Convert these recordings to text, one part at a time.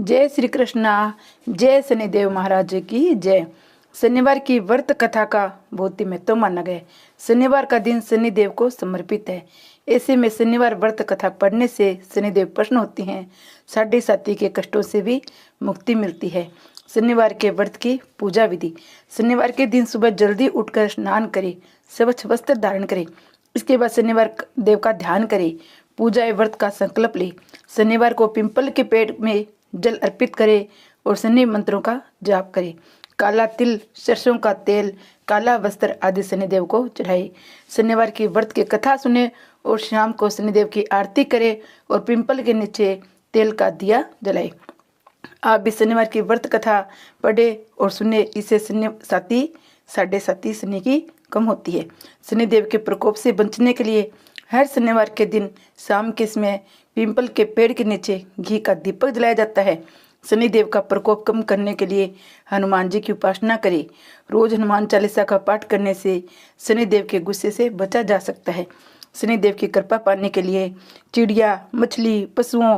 जय श्री कृष्णा। जय शनिदेव महाराज की जय। शनिवार की व्रत कथा का बहुत ही महत्व माना गया। शनिवार का दिन शनिदेव को समर्पित है। ऐसे में शनिवार व्रत कथा पढ़ने से शनिदेव प्रसन्न होते हैं। साढ़े साथी के कष्टों से भी मुक्ति मिलती है। शनिवार के व्रत की पूजा विधि। शनिवार के दिन सुबह जल्दी उठकर स्नान करें, स्वच्छ वस्त्र धारण करें। इसके बाद शनिवार देव का ध्यान करें, पूजा एवं व्रत का संकल्प लें। शनिवार को पिंपल के पेड़ में जल अर्पित करें और शनि मंत्रों का जाप करें। काला तिल, सरसों का तेल, काला वस्त्र आदि शनिदेव को चढ़ाए। शनिवार की व्रत की कथा सुने और शाम को शनिदेव की आरती करें और पिंपल के नीचे तेल का दिया जलाए। आप भी शनिवार की व्रत कथा पढ़े और सुने। इससे शनि साथी साढ़े साथी शनि की कम होती है। शनिदेव के प्रकोप से बचने के लिए हर शनिवार के दिन शाम के समय पिंपल के पेड़ के नीचे घी का दीपक जलाया जाता है। शनिदेव का प्रकोप कम करने के लिए हनुमान जी की उपासना करें। रोज हनुमान चालीसा का पाठ करने से शनिदेव के गुस्से से बचा जा सकता है। शनिदेव की कृपा पाने के लिए चिड़िया, मछली, पशुओं,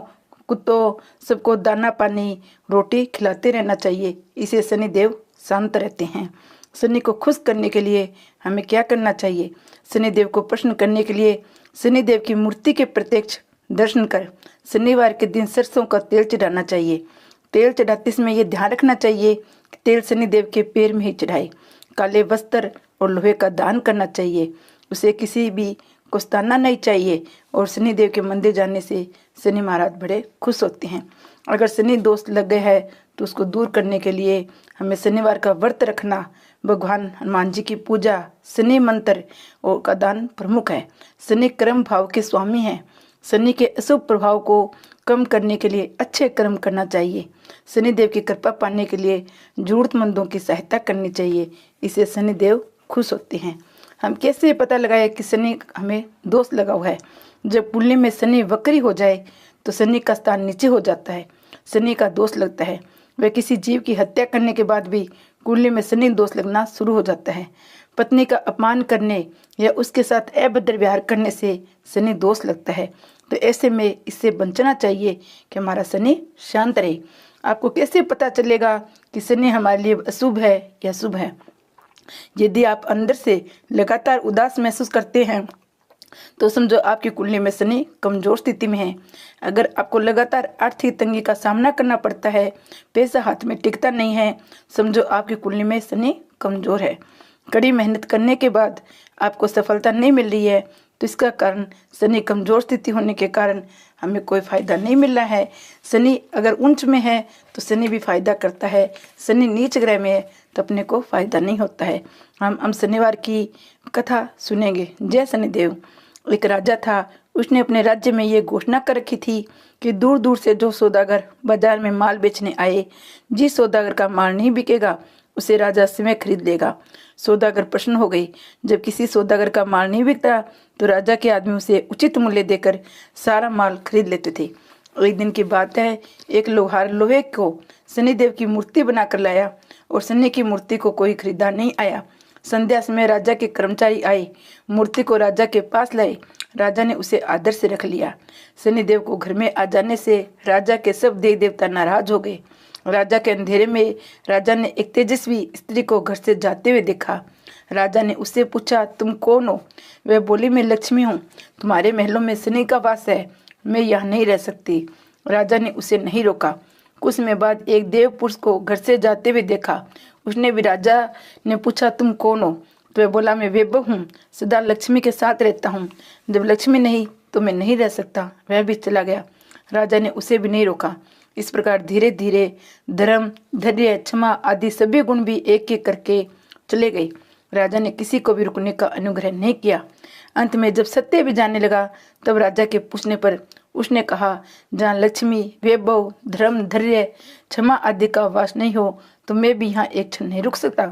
कुत्तों सबको दाना पानी रोटी खिलाते रहना चाहिए। इसे शनिदेव शांत रहते हैं। शनि को खुश करने के लिए हमें क्या करना चाहिए? शनिदेव को प्रसन्न करने के लिए शनिदेव की मूर्ति के प्रत्यक्ष दर्शन कर शनिवार के दिन सरसों का तेल चढ़ाना चाहिए। तेल चढ़ाते समय ये ध्यान रखना चाहिए कि तेल शनिदेव के पैर में ही चढ़ाए। काले वस्त्र और लोहे का दान करना चाहिए। उसे किसी भी को सताना नहीं चाहिए। और शनिदेव के मंदिर जाने से शनि महाराज बड़े खुश होते हैं। अगर शनि दोष लग गए है तो उसको दूर करने के लिए हमें शनिवार का व्रत रखना, भगवान हनुमान जी की पूजा, शनि मंत्र और का दान प्रमुख है। शनि कर्म भाव के स्वामी हैं। शनि के अशुभ प्रभाव को कम करने के लिए अच्छे कर्म करना चाहिए। शनिदेव की कृपा पाने के लिए जरूरतमंदों की सहायता करनी चाहिए। इससे शनिदेव खुश होते हैं। हम कैसे पता लगाए कि शनि हमें दोष लगा हुआ है? जब कुंडली में शनि वक्री हो जाए तो शनि का स्थान नीचे हो जाता है, शनि का दोष लगता है। वह किसी जीव की हत्या करने के बाद भी कुंडली में शनि दोष लगना शुरू हो जाता है। पत्नी का अपमान करने या उसके साथ अभद्र व्यवहार करने से शनि दोष लगता है। तो ऐसे में इससे बचना चाहिए कि हमारा शनि शांत रहे। आपको कैसे पता चलेगा कि शनि हमारे लिए अशुभ है या शुभ है? यदि आप अंदर से लगातार उदास महसूस करते हैं तो समझो आपकी कुंडली में शनि कमजोर स्थिति में है। अगर आपको लगातार आर्थिक तंगी का सामना करना पड़ता है, पैसा हाथ में टिकता नहीं है, समझो आपकी कुंडली में शनि कमजोर है। कड़ी मेहनत करने के बाद आपको सफलता नहीं मिल रही है तो इसका कारण शनि कमजोर स्थिति होने के कारण हमें कोई फायदा नहीं मिल रहा है। शनि अगर उच्च में है तो शनि भी फायदा करता है। शनि नीच ग्रह में है तो अपने को फायदा नहीं होता है। हम शनिवार की कथा सुनेंगे। जय शनिदेव। एक राजा था, उसने अपने राज्य में ये घोषणा कर रखी थी कि दूर दूर से जो सौदागर बाजार में माल बेचने आए, जिस सौदागर का माल नहीं बिकेगा उसे राजा स्वयं खरीद लेगा। सौदागर प्रसन्न हो गई। जब किसी सौदागर का माल नहीं बिकता तो राजा के आदमी उसे उचित मूल्य देकर सारा माल खरीद लेते थे। एक दिन की बात है, एक लोहार लोहे को शनिदेव की मूर्ति बनाकर लाया और शनि की मूर्ति को कोई खरीदा नहीं आया। संध्या समय राजा के कर्मचारी आए, मूर्ति को राजा के पास लाए। राजा ने उसे आदर से रख लिया। शनिदेव को घर में आ जाने से राजा के सब देवी देवता नाराज हो गए। राजा के अंधेरे में राजा ने एक तेजस्वी स्त्री को घर से जाते हुए देखा। राजा ने उससे पूछा, तुम कौन हो? वह बोली, मैं लक्ष्मी हूँ। तुम्हारे महलों में शनि का वास है, मैं यहाँ नहीं रह सकती। राजा ने उसे नहीं रोका। कुछ समय बाद एक देव पुरुष को घर से जाते हुए देखा। उसने भी राजा ने पूछा, तुम कौन हो? तो वह बोला, मैं वैभव हूँ, सदा लक्ष्मी के साथ रहता हूँ। जब लक्ष्मी नहीं तो मैं नहीं रह सकता। वह भी चला गया। राजा ने उसे भी नहीं रोका। इस प्रकार धीरे धीरे धर्म, धैर्य, क्षमा आदि सभी गुण भी एक एक करके चले गए। राजा ने किसी को भी रुकने का अनुग्रह नहीं किया। अंत में जब सत्य भी जाने लगा तब राजा के पूछने पर उसने कहा, जहाँ लक्ष्मी, वैभव, धर्म, धैर्य, क्षमा आदि का वास नहीं हो तो मैं भी यहाँ एक क्षण नहीं रुक सकता।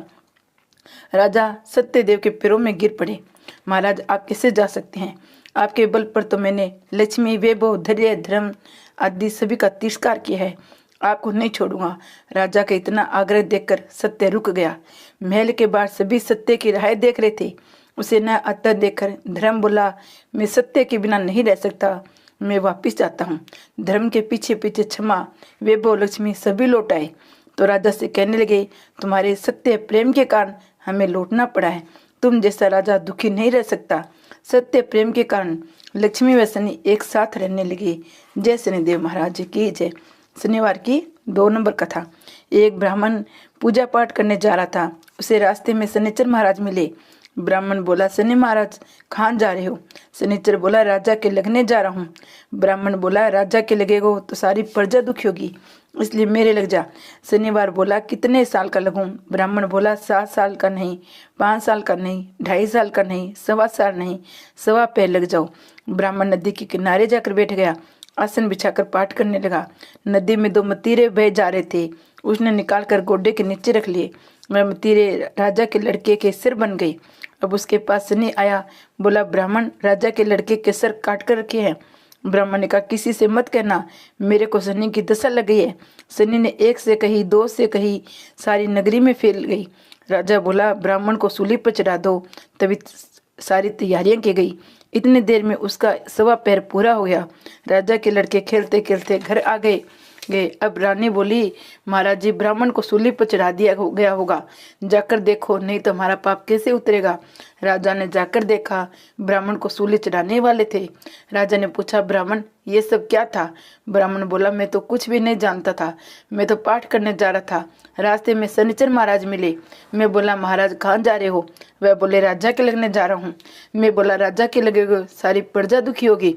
राजा सत्यदेव के पैरों में गिर पड़े। महाराज, आप कैसे जा सकते हैं? आपके बल पर तो मैंने लक्ष्मी, वैभव, धैर्य, धर्म आदि सभी का तिरस्कार किया है। आपको नहीं छोड़ूंगा। राजा का इतना आग्रह देखकर सत्य रुक गया। महल के बाहर सभी सत्य की राह देख रहे थे। उसे न आता देखकर धर्म बोला, मैं सत्य के बिना नहीं रह सकता। मैं वापिस जाता हूँ। धर्म के पीछे पीछे क्षमा, वैभव, लक्ष्मी सभी लौट आए। तो राजा से कहने लगे, तुम्हारे सत्य प्रेम के कारण हमें लौटना पड़ा है। तुम जैसा राजा दुखी नहीं रह सकता। सत्य प्रेम के कारण लक्ष्मी व शनि एक साथ रहने लगे। जय शनिदेव महाराज की जय। शनिवार की 2 नंबर कथा। एक ब्राह्मण पूजा पाठ करने जा रहा था। उसे रास्ते में शनिचर महाराज मिले। ब्राह्मण बोला, शनि महाराज कहाँ जा रहे हो? शनिचर बोला, राजा के लगने जा रहा हूँ। ब्राह्मण बोला, राजा के लगेगा तो सारी प्रजा दुखी होगी, इसलिए मेरे लग जा। शनिवार बोला, कितने साल का लगूं? ब्राह्मण बोला, 7 साल का नहीं, 5 साल का नहीं, 2.5 साल का नहीं, 1.25 साल नहीं, 1.25 पैर लग जाओ। ब्राह्मण नदी के किनारे जाकर बैठ गया, आसन बिछाकर पाठ करने लगा। नदी में 2 मतीरे बह जा रहे थे। उसने निकाल कर गोडे के नीचे रख लिए। वह मतीरे राजा के लड़के के सिर बन गई। अब उसके पास शनि आया। बोला, ब्राह्मण, राजा के लड़के के सिर काट कर रखे हैं। ब्राह्मण ने कहा, किसी से मत कहना, मेरे को शनि की दशा लग गई है। शनि ने 1 से कही, 2 से कही, सारी नगरी में फैल गई। राजा बोला, ब्राह्मण को सूली पर चढ़ा दो। तभी सारी तैयारियां की गई। इतनी देर में उसका 1.25 पैर पूरा हो गया। राजा के लड़के खेलते खेलते घर आ गए। अब रानी बोली, महाराज जी, ब्राह्मण को सूली पर चढ़ा दिया गया होगा, जाकर देखो, नहीं तो हमारा पाप कैसे उतरेगा। राजा ने जाकर देखा, ब्राह्मण को सूली चढ़ाने वाले थे। राजा ने पूछा, ब्राह्मण, ये सब क्या था? ब्राह्मण बोला, मैं तो कुछ भी नहीं जानता था, मैं तो पाठ करने जा रहा था। रास्ते में शनिचर महाराज मिले। मैं बोला, महाराज कहाँ जा रहे हो? वह बोले, राजा के लगने जा रहा हूँ। मैं बोला, राजा के लगेगा सारी प्रजा दुखी होगी,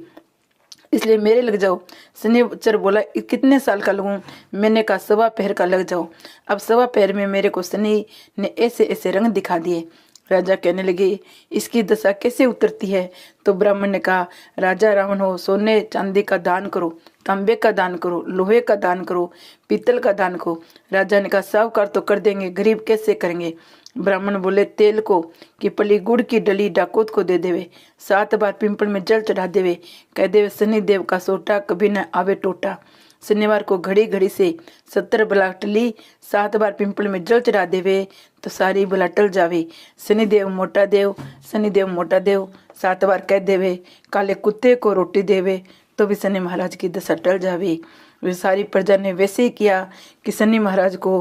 इसलिए मेरे लग जाओ। शनिचर बोला, कितने साल का लगूं? मैंने कहा, 1.25 पैर का लग जाओ। अब 1.25 पैर में मेरे को शनि ने ऐसे ऐसे रंग दिखा दिए। राजा कहने लगे, इसकी दशा कैसे उतरती है? तो ब्राह्मण ने कहा, राजा रावण हो, सोने चांदी का दान करो, तांबे का दान करो, लोहे का दान करो, पीतल का दान करो। राजा ने कहा, साहूकार तो कर देंगे, गरीब कैसे करेंगे? ब्राह्मण बोले, तेल को कि पली गुड़ की डली डाकोत को दे देवे, 7 बार पिंपल में जल चढ़ा देवे, कह देवे शनि देव का सोटा कभी न आवे टोटा। शनिवार को घड़ी घड़ी से 70 बला टली, 7 बार पिंपल में जल चढ़ा देवे तो सारी बला टल जावे। शनिदेव मोटा देव, शनिदेव मोटा देव 7 बार कह देवे, काले कुत्ते को रोटी देवे तो भी शनि महाराज की दशा टल जावे। वे सारी प्रजा ने वैसे ही किया कि शनि महाराज को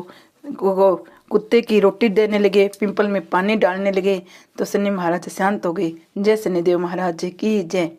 कुत्ते की रोटी देने लगे, पिंपल में पानी डालने लगे, तो शनि महाराज शांत हो गए। जय शनिदेव महाराज की जय।